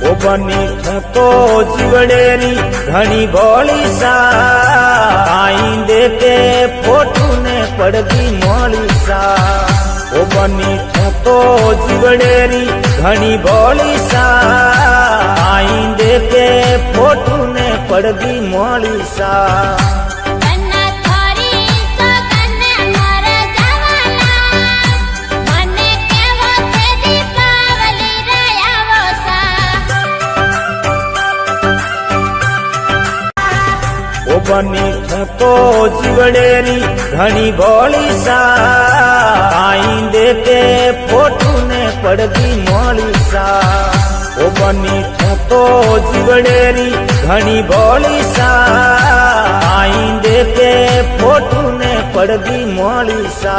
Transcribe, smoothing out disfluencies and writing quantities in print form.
ओ बनी तो जीवड़ेरी घनी भोली सा आईंदे के फोटू ने पड़गी मोली सा। ओ बनी तो जीवड़ेरी घनी भोली सा आईंदे के फोटू ने पड़गी मोली सा। ओ बनी तो जीवड़ेरी घनी भोली सा आईंदे के फोटू ने पड़गी मोली सा। ओ बनी तो जीवड़ेरी घनी भोली सा आईंदे के फोटू ने पड़गी मोली सा।